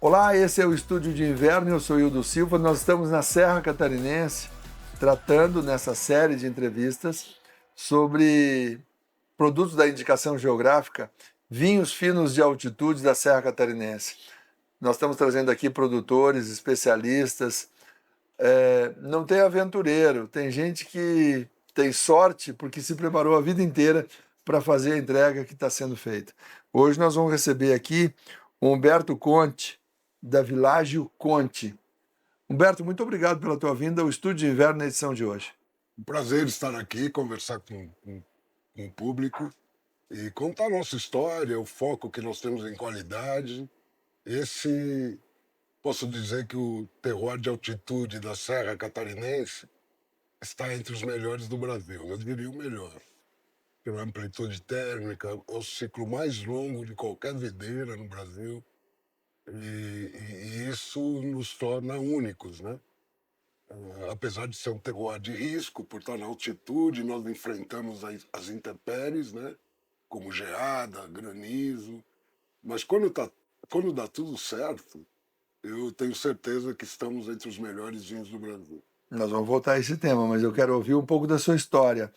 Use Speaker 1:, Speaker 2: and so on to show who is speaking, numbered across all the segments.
Speaker 1: Olá, esse é o Estúdio de Inverno, eu sou Hildo Silva. Nós estamos na Serra Catarinense, tratando nessa série de entrevistas sobre produtos da indicação geográfica, vinhos finos de altitude da Serra Catarinense. Nós estamos trazendo aqui produtores, especialistas. Não tem aventureiro, tem gente que tem sorte porque se preparou a vida inteira para fazer a entrega que está sendo feita. Hoje nós vamos receber aqui o Humberto Conte, da Világio Conte. Humberto, muito obrigado pela tua vinda ao Estúdio de Inverno na edição de hoje.
Speaker 2: Um prazer estar aqui, conversar com o público e contar a nossa história, o foco que nós temos em qualidade. Posso dizer que o terroir de altitude da Serra Catarinense está entre os melhores do Brasil, eu diria o melhor. Pela amplitude térmica, é o ciclo mais longo de qualquer videira no Brasil. E isso nos torna únicos, né? Apesar de ser um terroir de risco, por estar na altitude, nós enfrentamos as intempéries, né? Como geada, granizo. Mas quando dá tudo certo, eu tenho certeza que estamos entre os melhores vinhos do Brasil.
Speaker 1: Nós vamos voltar a esse tema, mas eu quero ouvir um pouco da sua história.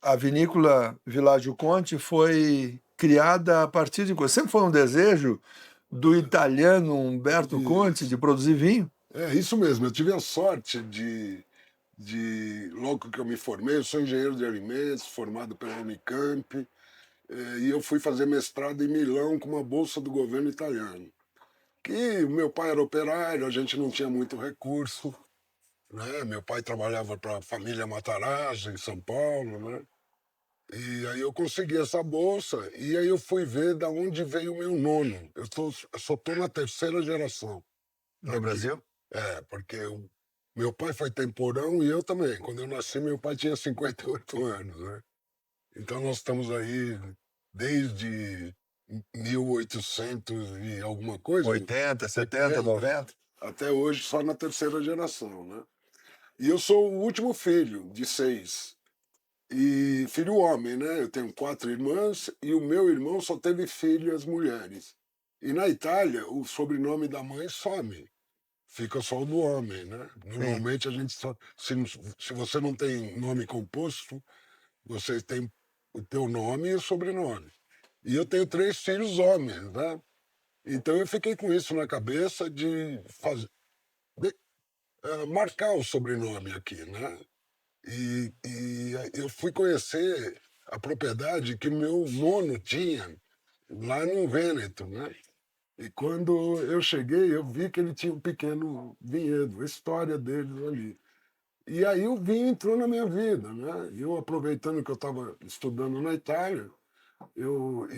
Speaker 1: A vinícola Világio Conte foi criada a partir de... Sempre foi um desejo do italiano Umberto Conte de produzir vinho?
Speaker 2: É isso mesmo, eu tive a sorte logo que eu me formei, eu sou engenheiro de alimentos, formado pela Unicamp, e eu fui fazer mestrado em Milão com uma bolsa do governo italiano. Que o meu pai era operário, a gente não tinha muito recurso, né? Meu pai trabalhava para a família Matarazzo, em São Paulo, né? E aí eu consegui essa bolsa, e aí eu fui ver da onde veio o meu nono. Eu só estou na terceira geração.
Speaker 1: No Brasil?
Speaker 2: Porque meu pai foi temporão e eu também. Quando eu nasci, meu pai tinha 58 anos, né? Então nós estamos aí desde 1800 e alguma coisa.
Speaker 1: 80, 70, 90?
Speaker 2: Até hoje, só na terceira geração, né? E eu sou o último filho de 6. E filho homem, né? Eu tenho 4 irmãs e o meu irmão só teve filhas mulheres. E na Itália, o sobrenome da mãe some. Fica só o do homem, né? Normalmente a gente só... Se você não tem nome composto, você tem o teu nome e o sobrenome. E eu tenho 3 filhos homens, né? Então eu fiquei com isso na cabeça de marcar o sobrenome aqui, né? E eu fui conhecer a propriedade que meu nono tinha lá no Vêneto, né? E quando eu cheguei, eu vi que ele tinha um pequeno vinhedo, a história deles ali. E aí o vinho entrou na minha vida, né? Eu, aproveitando que eu estava estudando na Itália, eu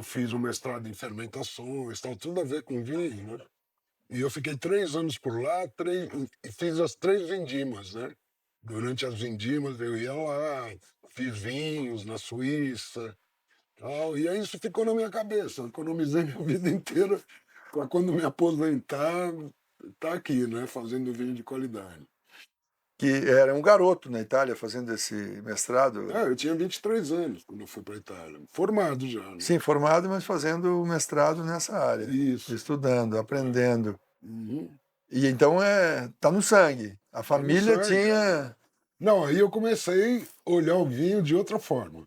Speaker 2: fiz um mestrado em fermentações, tal, tudo a ver com vinho, né? E eu fiquei 3 anos por lá, e fiz as 3 vindimas, né? Durante as vindimas eu ia lá, fiz vinhos na Suíça, tal, e aí isso ficou na minha cabeça. Eu economizei minha vida inteira para quando me aposentar, tá aqui, né? Fazendo vinho de qualidade.
Speaker 1: Que era um garoto na Itália fazendo esse mestrado.
Speaker 2: Eu tinha 23 anos quando eu fui para a Itália, formado já, né?
Speaker 1: Sim, formado, mas fazendo o mestrado nessa área.
Speaker 2: Isso.
Speaker 1: Estudando, aprendendo.
Speaker 2: Uhum.
Speaker 1: E então tá no sangue. A família
Speaker 2: sangue.
Speaker 1: tinha...
Speaker 2: Não, aí eu comecei a olhar o vinho de outra forma.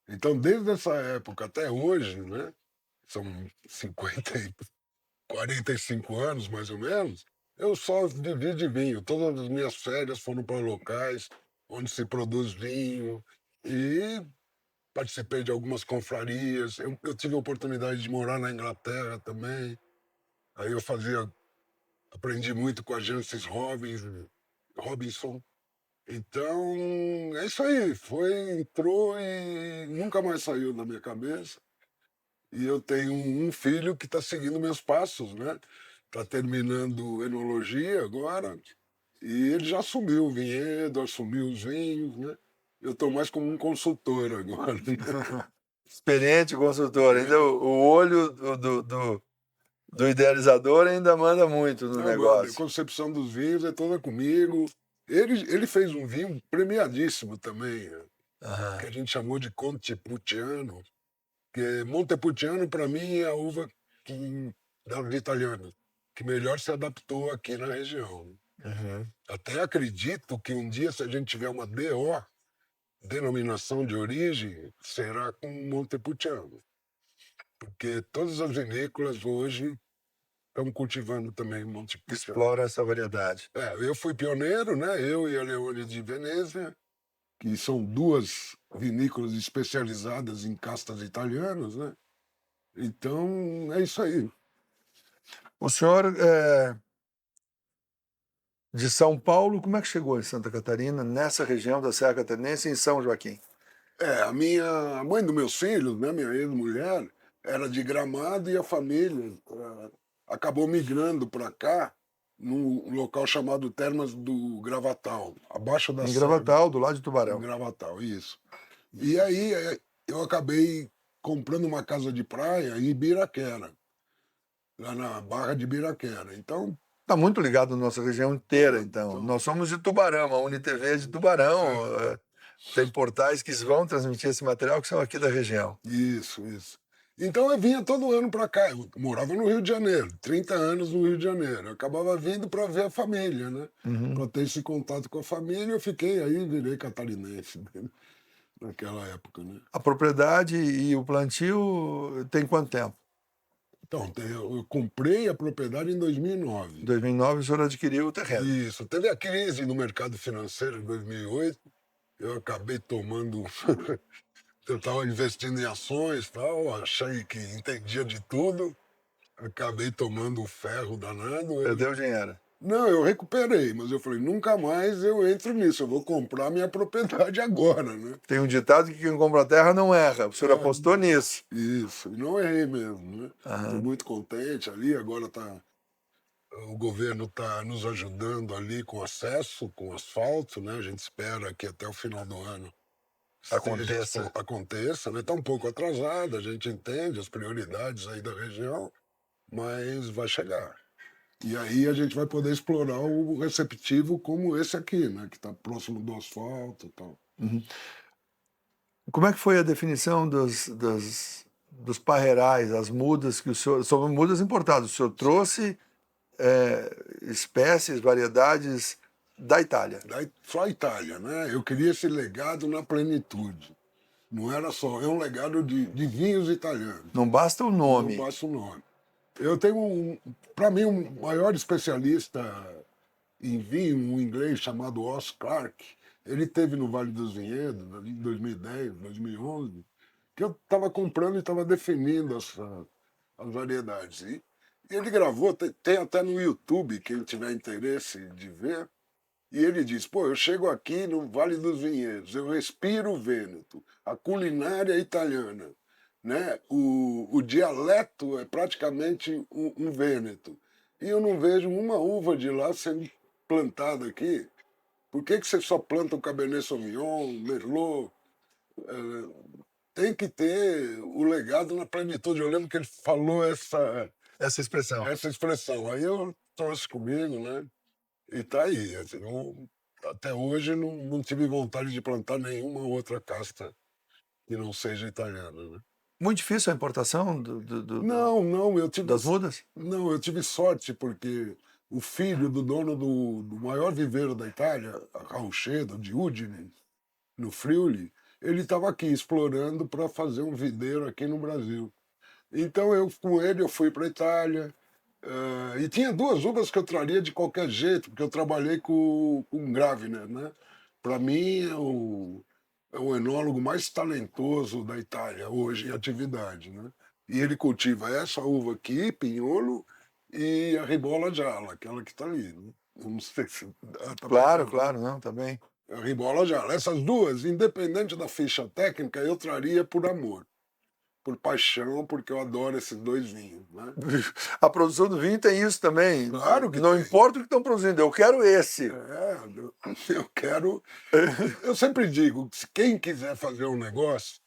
Speaker 2: Então, desde essa época até hoje, né? São 45 anos, mais ou menos, eu só vivi de vinho. Todas as minhas férias foram para locais onde se produz vinho e participei de algumas confrarias. Eu tive a oportunidade de morar na Inglaterra também. Aí aprendi muito com a Jancis Robinson. Então, é isso aí. Entrou e nunca mais saiu da minha cabeça. E eu tenho um filho que está seguindo meus passos, né? Está terminando enologia agora. E ele já assumiu o vinhedo, assumiu os vinhos, né? Eu estou mais como um consultor agora.
Speaker 1: Experiente consultor. Ainda o olho do idealizador ainda manda muito no negócio.
Speaker 2: A concepção dos vinhos é toda comigo. Ele fez um vinho premiadíssimo também, que a gente chamou de Montepulciano. Que Montepulciano, para mim, é a uva que das italianas que melhor se adaptou aqui na região.
Speaker 1: Uhum.
Speaker 2: Até acredito que um dia, se a gente tiver uma DO, denominação de origem, será com Montepulciano, porque todas as vinícolas hoje estão cultivando também Montepulciano.
Speaker 1: Explora essa variedade.
Speaker 2: Eu fui pioneiro, né? Eu e a Leone de Venezia, que são duas vinícolas especializadas em castas italianas, né? Então, é isso aí.
Speaker 1: O senhor de São Paulo, como é que chegou em Santa Catarina, nessa região da Serra Catarinense, em São Joaquim?
Speaker 2: A mãe dos meus filhos, né, minha ex-mulher, era de Gramado e a família acabou migrando para cá, num local chamado Termas do Gravatal, abaixo da
Speaker 1: Em
Speaker 2: serra,
Speaker 1: Gravatal, do lado de
Speaker 2: em
Speaker 1: Tubarão.
Speaker 2: Gravatal, isso. E aí eu acabei comprando uma casa de praia em Ibiraquera, lá na Barra de Ibiraquera. Então,
Speaker 1: Está muito ligado à nossa região inteira, então. Nós somos de Tubarão, a UniTV é de Tubarão. Tem portais que vão transmitir esse material que são aqui da região.
Speaker 2: isso. Então eu vinha todo ano para cá. Eu morava no Rio de Janeiro, 30 anos no Rio de Janeiro. Eu acabava vindo para ver a família, né? Para ter esse contato com a família. Eu fiquei aí, virei catarinense né? Naquela época, né?
Speaker 1: A propriedade e o plantio tem quanto tempo?
Speaker 2: Então, eu comprei a propriedade em 2009.
Speaker 1: Em 2009 o senhor adquiriu o terreno.
Speaker 2: Isso. Teve a crise no mercado financeiro em 2008. Eu acabei tomando. Eu estava investindo em ações e tal, achei que entendia de tudo. Acabei tomando um ferro danado.
Speaker 1: Perdeu dinheiro.
Speaker 2: Não, eu recuperei, mas eu falei, nunca mais eu entro nisso, eu vou comprar minha propriedade agora, né?
Speaker 1: Tem um ditado que quem compra a terra não erra. O senhor apostou nisso.
Speaker 2: Isso, e não errei mesmo, né? Estou
Speaker 1: Aham.
Speaker 2: muito contente ali, agora o governo está nos ajudando ali com acesso, com asfalto, né? A gente espera que até o final do ano aconteça, né? Está um pouco atrasado, a gente entende as prioridades aí da região, mas vai chegar. E aí a gente vai poder explorar o receptivo como esse aqui, né? Que está próximo do asfalto e tal.
Speaker 1: Como é que foi a definição dos parreirais, as mudas que o senhor... São mudas importadas. O senhor trouxe espécies, variedades da Itália.
Speaker 2: Só a Itália, né? Eu queria esse legado na plenitude. Não era só, é um legado de vinhos italianos.
Speaker 1: Não basta o
Speaker 2: Não
Speaker 1: nome.
Speaker 2: basta o nome. Eu tenho, para mim, um maior especialista em vinho, um inglês chamado Os Clark. Ele teve no Vale dos Vinhedos, ali em 2010, 2011, que eu estava comprando e estava definindo as variedades. E ele gravou, tem até no YouTube, quem tiver interesse de ver, e ele diz, pô, eu chego aqui no Vale dos Vinhedos, eu respiro o Vêneto, a culinária italiana, né? O dialeto é praticamente um Vêneto. E eu não vejo uma uva de lá sendo plantada aqui. Por que você só planta o Cabernet Sauvignon, Merlot? Tem que ter o legado na plenitude. Eu lembro que ele falou
Speaker 1: Essa expressão.
Speaker 2: essa expressão. Aí eu trouxe comigo, né? E tá aí. Assim, até hoje não tive vontade de plantar nenhuma outra casta que não seja italiana, né?
Speaker 1: Muito difícil a importação
Speaker 2: Não,
Speaker 1: das mudas?
Speaker 2: não, eu tive sorte porque o filho do dono do maior viveiro da Itália, a Rauchedo, de Udine, no Friuli, ele estava aqui explorando para fazer um videiro aqui no Brasil. Então eu com ele eu fui para a Itália, e tinha duas uvas que eu traria de qualquer jeito, porque eu trabalhei com Gravner, né? Para mim é o enólogo mais talentoso da Itália hoje em atividade, né? E ele cultiva essa uva aqui, Pinholo, e a Ribolla Gialla, aquela que está ali, né? Eu não sei se tá
Speaker 1: Claro,
Speaker 2: pegando,
Speaker 1: claro, não, também.
Speaker 2: a Ribolla Gialla. Essas duas, independente da ficha técnica, eu traria por amor, por paixão, porque eu adoro esses dois vinhos, né?
Speaker 1: A produção do vinho tem isso também.
Speaker 2: Claro que
Speaker 1: não
Speaker 2: tem.
Speaker 1: importa o que estão produzindo, eu quero esse.
Speaker 2: Eu quero. Eu sempre digo: quem quiser fazer um negócio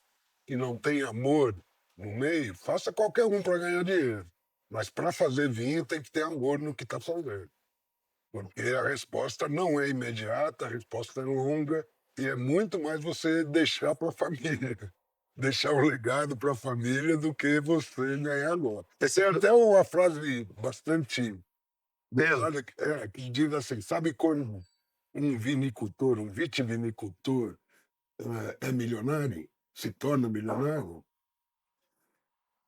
Speaker 2: e não tem amor no meio, faça qualquer um para ganhar dinheiro. Mas para fazer vinho tem que ter amor no que está fazendo. Porque a resposta não é imediata, a resposta é longa e é muito mais você deixar para a família. deixar um legado para a família do que você ganhar agora. Essa é até uma frase bastante
Speaker 1: Mesmo.
Speaker 2: olha, que diz assim, sabe quando um vinicultor, um vitivinicultor, é milionário, se torna milionário?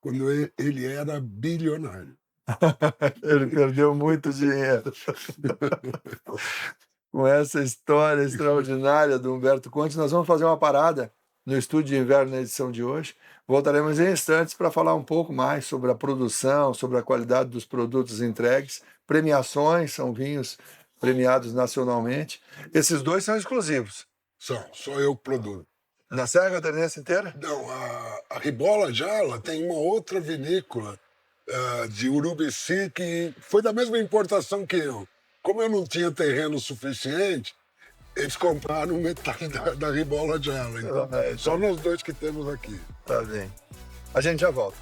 Speaker 2: Quando ele era bilionário.
Speaker 1: Ele perdeu muito dinheiro. Com essa história extraordinária do Humberto Conte, nós vamos fazer uma parada no Estúdio de Inverno na edição de hoje. Voltaremos em instantes para falar um pouco mais sobre a produção, sobre a qualidade dos produtos entregues, premiações, são vinhos premiados nacionalmente. Esses dois são exclusivos.
Speaker 2: Só eu que produzo.
Speaker 1: Na Serra Catarinense inteira?
Speaker 2: Não, a Ribola Jala tem uma outra vinícola de Urubici que foi da mesma importação que eu. Como eu não tinha terreno suficiente, eles compraram metade da Ribola Jala. Então, só nós dois que temos aqui.
Speaker 1: Tá bem. A gente já volta.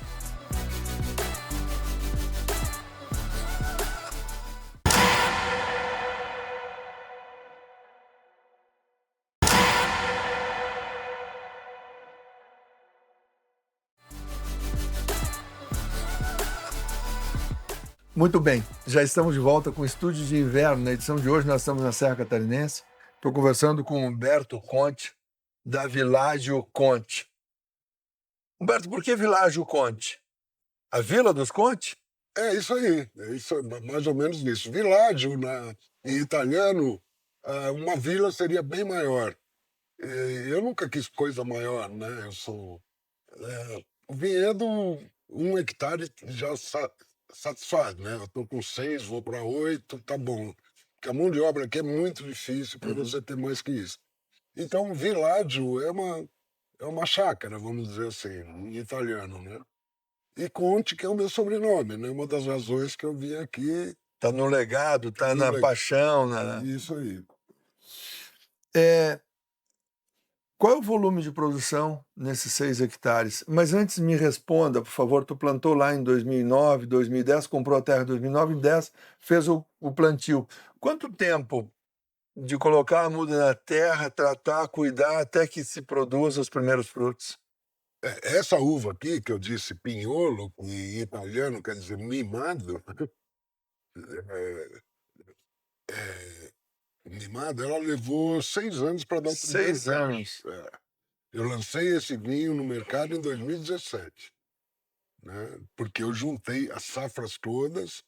Speaker 1: Muito bem, já estamos de volta com o Estúdio de Inverno. Na edição de hoje nós estamos na Serra Catarinense. Estou conversando com Humberto Conte, da Világio Conte. Humberto, por que Világio Conte? A Vila dos Conte?
Speaker 2: É isso aí, mais ou menos isso. Villaggio, em italiano, uma vila seria bem maior. Eu nunca quis coisa maior, né? O vinhedo, 1 hectare já satisfaz, né? Eu estou com 6, vou para 8, tá bom. Porque a mão de obra aqui é muito difícil para você ter mais que isso. Então, villaggio é uma chácara, vamos dizer assim, em italiano, né? E Conte, que é o meu sobrenome, né? Uma das razões que eu vim aqui.
Speaker 1: Está no legado, está na paixão.
Speaker 2: Isso aí.
Speaker 1: Qual é o volume de produção nesses 6 hectares? Mas antes me responda, por favor, tu plantou lá em 2009, 2010, comprou a terra em 2009, em 2010 fez o plantio. Quanto tempo de colocar a muda na terra, tratar, cuidar, até que se produza os primeiros frutos?
Speaker 2: Essa uva aqui, que eu disse pinholo, em italiano quer dizer mimado, mimado, ela levou 6 anos para dar o primeiro
Speaker 1: 6 anos.
Speaker 2: Eu lancei esse vinho no mercado em 2017, né? Porque eu juntei as safras todas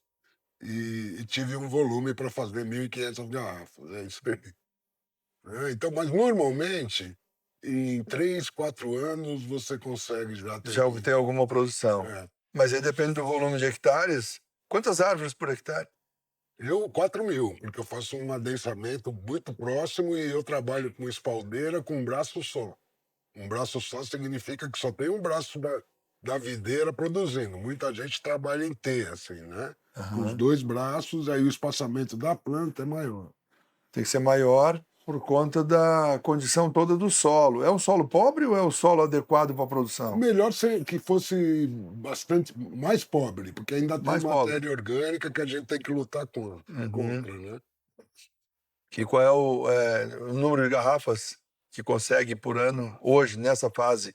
Speaker 2: e tive um volume para fazer 1.500 garrafas. É isso aí. Então, mas normalmente, em 3, 4 anos, você consegue já ter.
Speaker 1: Já obter alguma produção. Mas aí depende do volume de hectares. Quantas árvores por hectare?
Speaker 2: 4.000, porque eu faço um adensamento muito próximo e eu trabalho com espaldeira com um braço só. Um braço só significa que só tem um braço da videira produzindo. Muita gente trabalha em T, assim, né? Com os 2 braços, aí o espaçamento da planta é maior.
Speaker 1: Tem que ser maior por conta da condição toda do solo. É um solo pobre ou é o solo adequado para a produção?
Speaker 2: Melhor que fosse bastante mais pobre, porque ainda tem
Speaker 1: Mais
Speaker 2: matéria orgânica que a gente tem que lutar contra, né?
Speaker 1: Que qual é o número de garrafas que consegue por ano hoje, nessa fase?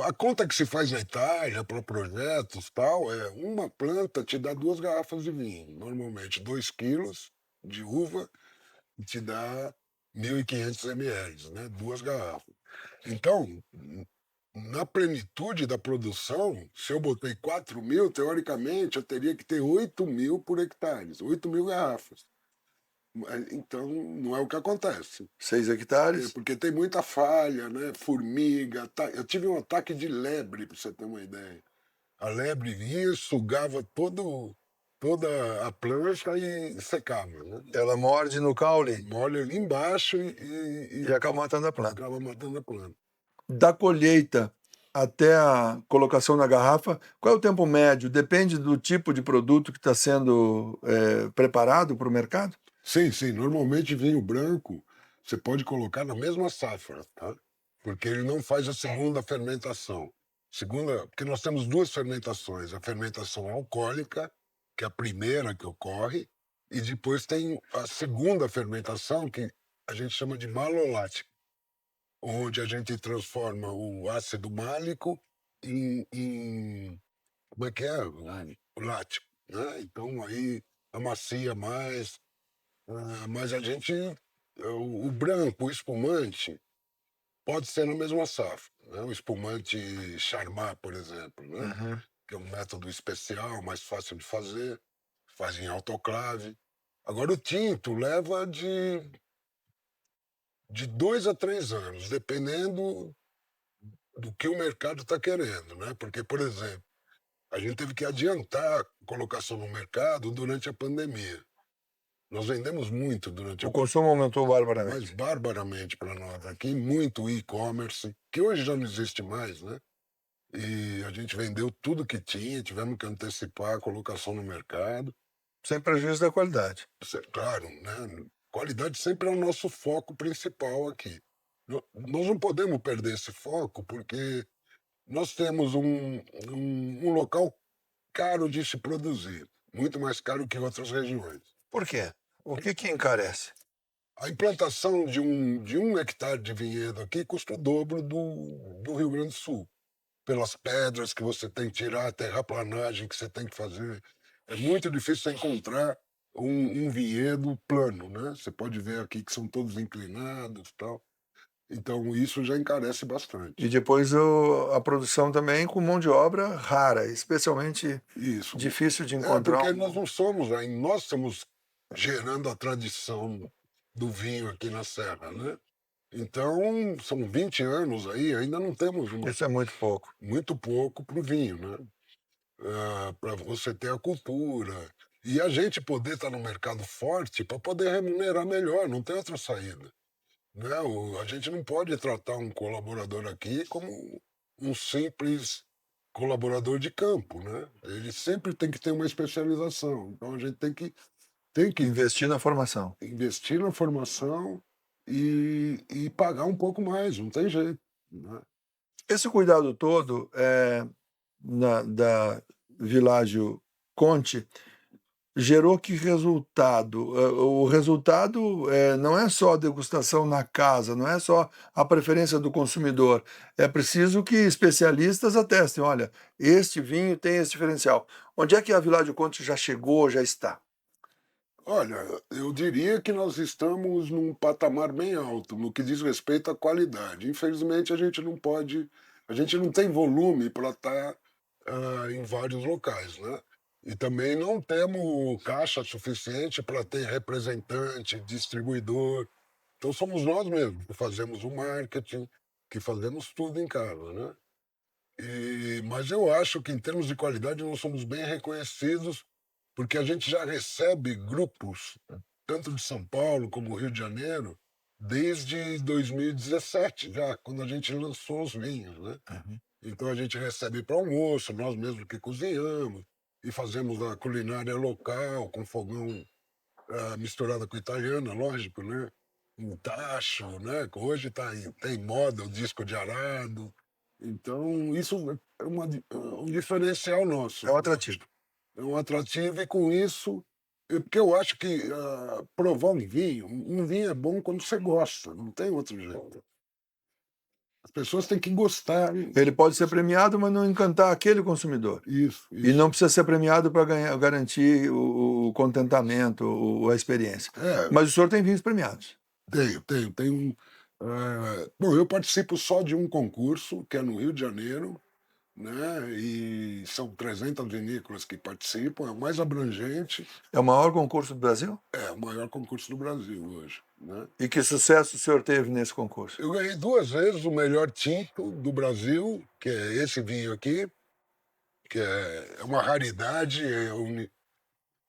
Speaker 2: A conta que se faz na Itália para projetos tal, uma planta te dá 2 garrafas de vinho, normalmente 2 quilos de uva te dá 1.500 ml, né? 2 garrafas. Então, na plenitude da produção, se eu botei 4.000, teoricamente eu teria que ter 8.000 por hectare, 8.000 garrafas. Então, não é o que acontece.
Speaker 1: 6 hectares?
Speaker 2: Porque tem muita falha, né? Formiga. Eu tive um ataque de lebre, para você ter uma ideia. A lebre vinha, sugava toda a plancha e secava, né?
Speaker 1: Ela morde no caule?
Speaker 2: Molha ali embaixo e
Speaker 1: acaba matando a planta.
Speaker 2: Acaba matando a planta.
Speaker 1: Da colheita até a colocação na garrafa, qual é o tempo médio? Depende do tipo de produto que está sendo preparado para o mercado?
Speaker 2: Sim, sim. Normalmente vinho branco você pode colocar na mesma safra, tá? Porque ele não faz a segunda fermentação. Porque nós temos 2 fermentações. A fermentação alcoólica, que é a primeira que ocorre, e depois tem a segunda fermentação, que a gente chama de malolática. onde a gente transforma o ácido málico em como é que é? O lático, né? Então aí amacia mais, mas a gente, o branco, o espumante, pode ser na mesma safra, né? O espumante Charmat, por exemplo, né?
Speaker 1: Uhum.
Speaker 2: Que é um método especial, mais fácil de fazer, faz em autoclave. Agora o tinto leva de 2 a 3 anos, dependendo do que o mercado está querendo, né? Porque, por exemplo, a gente teve que adiantar a colocação no mercado durante a pandemia. Nós vendemos muito durante a
Speaker 1: O consumo aumentou
Speaker 2: mas
Speaker 1: barbaramente.
Speaker 2: barbaramente para nós aqui, muito e-commerce, que hoje já não existe mais, né? E a gente vendeu tudo que tinha, tivemos que antecipar a colocação no mercado.
Speaker 1: Sem prejuízo da qualidade.
Speaker 2: Claro, né? Qualidade sempre é o nosso foco principal aqui. Nós não podemos perder esse foco, porque nós temos um local caro de se produzir, muito mais caro que outras regiões.
Speaker 1: Por quê? O que que encarece?
Speaker 2: A implantação de um hectare de vinhedo aqui custa o dobro do Rio Grande do Sul, pelas pedras que você tem que tirar, a terraplanagem que você tem que fazer. É muito difícil você encontrar um vinhedo plano, né? Você pode ver aqui que são todos inclinados e tal. Então isso já encarece
Speaker 1: E
Speaker 2: bastante.
Speaker 1: depois a produção também com mão de obra rara, especialmente
Speaker 2: Isso.
Speaker 1: difícil de
Speaker 2: É
Speaker 1: encontrar
Speaker 2: porque nós não somos ainda, nós estamos gerando a tradição do vinho aqui na Serra, né? Então, são 20 anos aí, ainda não temos
Speaker 1: isso é muito pouco.
Speaker 2: muito pouco para o vinho, né? Para você ter a cultura. E a gente poder estar no mercado forte para poder remunerar melhor, não tem outra saída. Né? A gente não pode tratar um colaborador aqui como um simples colaborador de campo, né? Ele sempre tem que ter uma especialização. Então a gente tem que
Speaker 1: Investir na formação.
Speaker 2: investir na formação e pagar um pouco mais, não tem jeito. Né?
Speaker 1: Esse cuidado todo da Világio Conte gerou que resultado? O resultado não é só a degustação na casa, não é só a preferência do consumidor. É preciso que especialistas atestem, olha, este vinho tem esse diferencial. Onde é que a Világio Conte já chegou, já está?
Speaker 2: Olha, eu diria que nós estamos num patamar bem alto no que diz respeito à qualidade. Infelizmente, a gente não tem volume para estar em vários locais, né? E também não temos caixa suficiente para ter representante, distribuidor. Então somos nós mesmos que fazemos o marketing, que fazemos tudo em casa, né? Mas eu acho que em termos de qualidade nós somos bem reconhecidos, porque a gente já recebe grupos, tanto de São Paulo como Rio de Janeiro, desde 2017, já, quando a gente lançou os vinhos, né?
Speaker 1: Uhum.
Speaker 2: Então a gente recebe para almoço, nós mesmos que cozinhamos, e fazemos a culinária local, com fogão misturada com italiana, lógico, né? Um tacho, né? Que hoje tem moda o disco de arado. Então, isso é um diferencial
Speaker 1: É
Speaker 2: nosso.
Speaker 1: um atrativo.
Speaker 2: É um atrativo, e com isso, porque eu acho que provar um vinho é bom quando você gosta, não tem outro jeito. As pessoas têm que gostar.
Speaker 1: Ele pode ser premiado, mas não encantar aquele consumidor.
Speaker 2: Isso,
Speaker 1: E não
Speaker 2: isso.
Speaker 1: precisa ser premiado para garantir o contentamento, a experiência.
Speaker 2: É,
Speaker 1: Mas o senhor tem vinhos premiados.
Speaker 2: tenho um. Bom, eu participo só de um concurso, que é no Rio de Janeiro, né? E são 300 vinícolas que participam, é o mais abrangente,
Speaker 1: É o maior concurso do Brasil?
Speaker 2: é o maior concurso do Brasil hoje, né?
Speaker 1: E que sucesso o senhor teve nesse concurso?
Speaker 2: Eu ganhei 2 vezes o melhor tinto do Brasil, que é esse vinho aqui, que é uma raridade,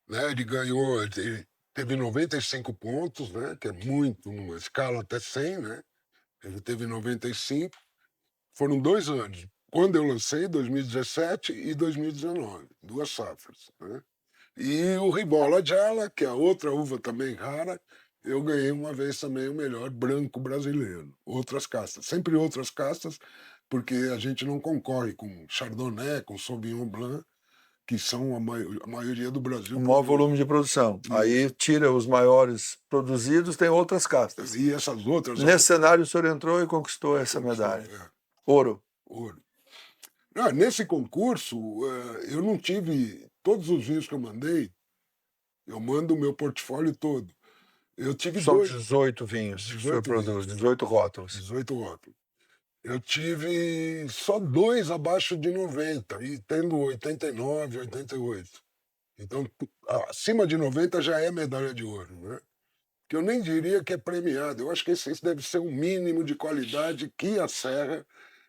Speaker 2: né? Ele ganhou, ele teve 95 pontos, né? Que é muito, numa escala até 100, né? Ele teve 95. Foram 2 anos. Quando eu lancei, 2017 e 2019, 2 safras, né? E o Ribolla Gialla, que é a outra uva também rara, eu ganhei uma vez também o melhor branco brasileiro. Outras castas, sempre outras castas, porque a gente não concorre com Chardonnay, com Sauvignon Blanc, que são a maioria do Brasil.
Speaker 1: O maior volume de produção.
Speaker 2: Isso.
Speaker 1: Aí tira os maiores produzidos, tem outras castas.
Speaker 2: E essas outras...
Speaker 1: Nesse cenário, o senhor entrou e conquistou essa medalha. Ouro.
Speaker 2: Ouro. Nesse concurso, eu não tive... Todos os vinhos que eu mandei, eu mando o meu portfólio todo. Eu tive
Speaker 1: São
Speaker 2: 2...
Speaker 1: 18 vinhos que o senhor produz, 18 rótulos.
Speaker 2: 18 rótulos. Eu tive só 2 abaixo de 90, e tendo 89, 88. Então, acima de 90 já é medalha de ouro, né? Que eu nem diria que é premiado. Eu acho que esse deve ser um mínimo de qualidade que a Serra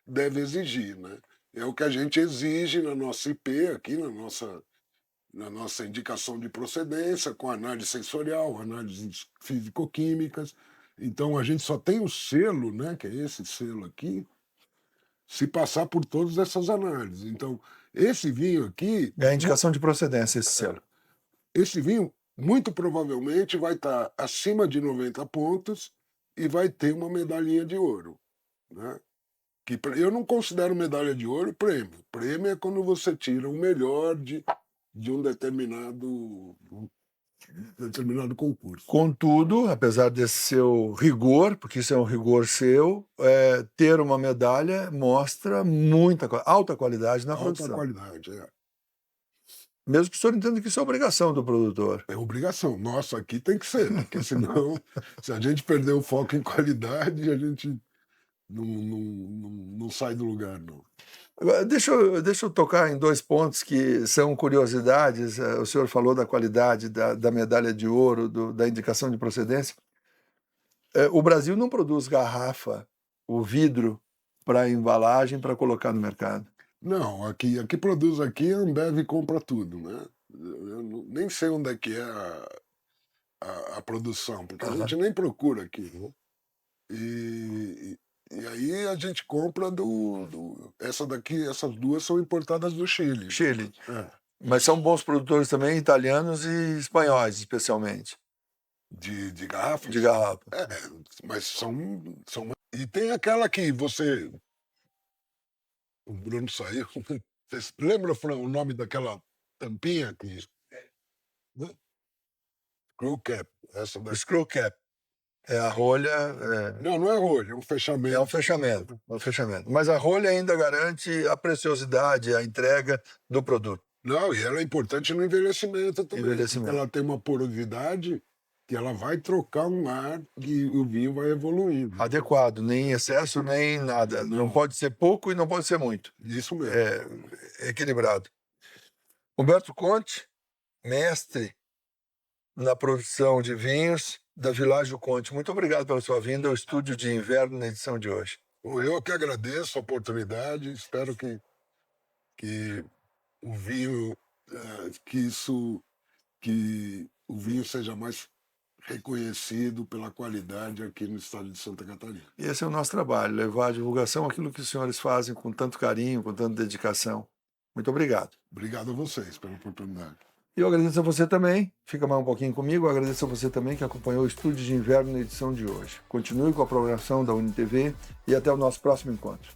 Speaker 2: deve exigir, né? É o que a gente exige na nossa IP, aqui na nossa indicação de procedência, com análise sensorial, análises físico-químicas. Então, a gente só tem o selo, né, que é esse selo aqui, se passar por todas essas análises. Então, esse vinho aqui...
Speaker 1: É a indicação de procedência, esse selo.
Speaker 2: Esse vinho, muito provavelmente, vai estar acima de 90 pontos e vai ter uma medalhinha de ouro, né? Que eu não considero medalha de ouro prêmio. Prêmio é quando você tira o melhor de um determinado concurso.
Speaker 1: Contudo, apesar desse seu rigor, porque isso é um rigor seu, ter uma medalha mostra alta qualidade na produção.
Speaker 2: Alta qualidade,
Speaker 1: Mesmo que o senhor entenda que isso é obrigação do produtor.
Speaker 2: É obrigação. Nossa, aqui tem que ser, porque senão, se a gente perder o foco em qualidade, a gente não sai do lugar, não.
Speaker 1: Agora, deixa eu tocar em 2 pontos que são curiosidades. O senhor falou da qualidade da medalha de ouro, da indicação de procedência. O Brasil não produz garrafa, o vidro, para embalagem, para colocar no mercado.
Speaker 2: Não, aqui produz aqui, a Ambev compra tudo, né? Eu nem sei onde é que é a produção, porque a gente nem procura aqui, né? E aí a gente compra essas 2 são importadas do Chile.
Speaker 1: Chile. Mas são bons produtores também, italianos e espanhóis, especialmente.
Speaker 2: De garrafas?
Speaker 1: De garrafa.
Speaker 2: Mas são... E tem aquela que você... O Bruno saiu. Você lembra, Fran, o nome daquela tampinha aqui? Screw cap. Essa daqui.
Speaker 1: Screw cap. É a rolha...
Speaker 2: Não é rolha, é um fechamento.
Speaker 1: É um fechamento. Mas a rolha ainda garante a preciosidade, a entrega do produto.
Speaker 2: Não, e ela é importante no envelhecimento também.
Speaker 1: Envelhecimento.
Speaker 2: Ela tem uma porosidade que ela vai trocar um ar e o vinho vai evoluindo.
Speaker 1: Adequado, nem excesso, nem nada. Não pode ser pouco e não pode ser muito.
Speaker 2: Isso mesmo.
Speaker 1: É equilibrado. Humberto Conte, mestre na produção de vinhos da Világio Conte. Muito obrigado pela sua vinda ao Estúdio de Inverno na edição de hoje.
Speaker 2: Eu que agradeço a oportunidade, espero que o vinho, que o vinho seja mais reconhecido pela qualidade aqui no estado de Santa Catarina.
Speaker 1: E esse é o nosso trabalho, levar à divulgação aquilo que os senhores fazem com tanto carinho, com tanta dedicação. Muito obrigado.
Speaker 2: Obrigado a vocês pela oportunidade.
Speaker 1: E eu agradeço a você também, fica mais um pouquinho comigo, eu agradeço a você também que acompanhou o Estúdio de Inverno na edição de hoje. Continue com a programação da UniTV e até o nosso próximo encontro.